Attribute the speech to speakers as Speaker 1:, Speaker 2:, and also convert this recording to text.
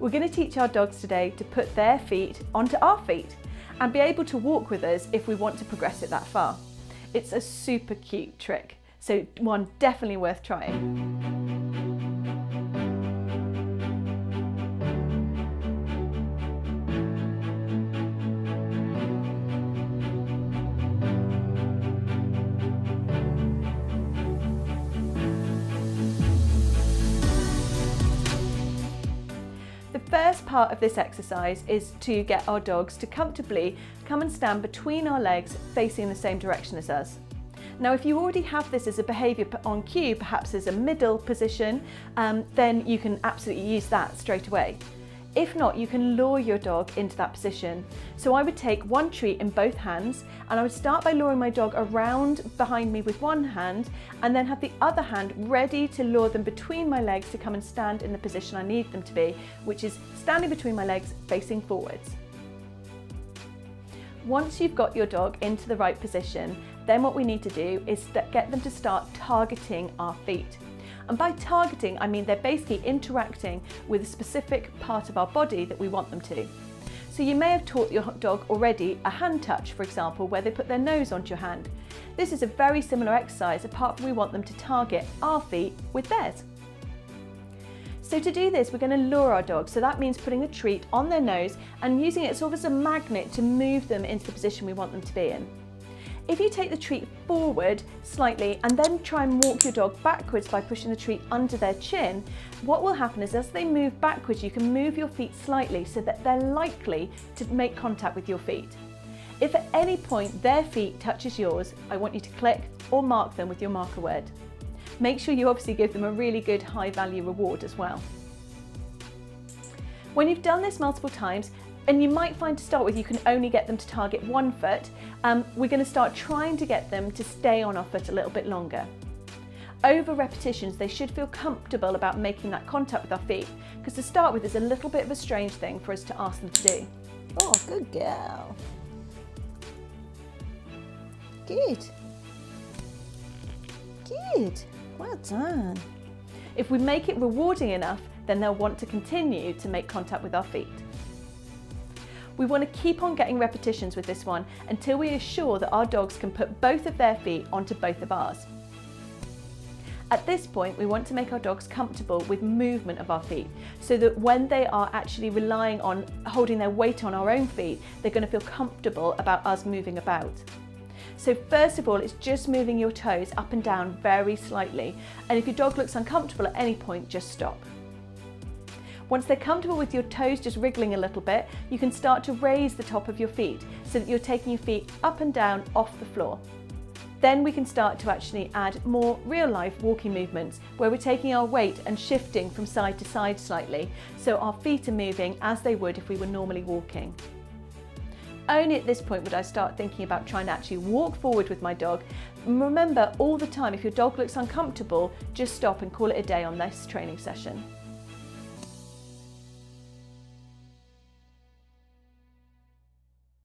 Speaker 1: We're going to teach our dogs today to put their feet onto our feet and be able to walk with us if we want to progress it that far. It's a super cute trick, so one definitely worth trying. The first part of this exercise is to get our dogs to comfortably come and stand between our legs facing the same direction as us. Now, if you already have this as a behaviour on cue, perhaps as a middle position, then you can absolutely use that straight away. If not, you can lure your dog into that position. So I would take one treat in both hands and I would start by luring my dog around behind me with one hand and then have the other hand ready to lure them between my legs to come and stand in the position I need them to be, which is standing between my legs facing forwards. Once you've got your dog into the right position, then what we need to do is get them to start targeting our feet. And by targeting, I mean they're basically interacting with a specific part of our body that we want them to. So you may have taught your dog already a hand touch, for example, where they put their nose onto your hand. This is a very similar exercise, apart from we want them to target our feet with theirs. So to do this, we're going to lure our dog. So that means putting a treat on their nose and using it sort of as a magnet to move them into the position we want them to be in. If you take the treat forward slightly and then try and walk your dog backwards by pushing the treat under their chin, what will happen is as they move backwards, you can move your feet slightly so that they're likely to make contact with your feet. If at any point their feet touches yours, I want you to click or mark them with your marker word. Make sure you obviously give them a really good high value reward as well. When you've done this multiple times, and you might find to start with you can only get them to target one foot, we're going to start trying to get them to stay on our foot a little bit longer. Over repetitions, they should feel comfortable about making that contact with our feet, because to start with, it's a little bit of a strange thing for us to ask them to do.
Speaker 2: Oh, good girl. Good. Good. Well done.
Speaker 1: If we make it rewarding enough, then they'll want to continue to make contact with our feet. We want to keep on getting repetitions with this one until we are sure that our dogs can put both of their feet onto both of ours. At this point, we want to make our dogs comfortable with movement of our feet so that when they are actually relying on holding their weight on our own feet, they're going to feel comfortable about us moving about. So first of all, it's just moving your toes up and down very slightly. And if your dog looks uncomfortable at any point, just stop. Once they're comfortable with your toes just wriggling a little bit, you can start to raise the top of your feet so that you're taking your feet up and down off the floor. Then we can start to actually add more real life walking movements where we're taking our weight and shifting from side to side slightly so our feet are moving as they would if we were normally walking. Only at this point would I start thinking about trying to actually walk forward with my dog. Remember all the time, if your dog looks uncomfortable, just stop and call it a day on this training session.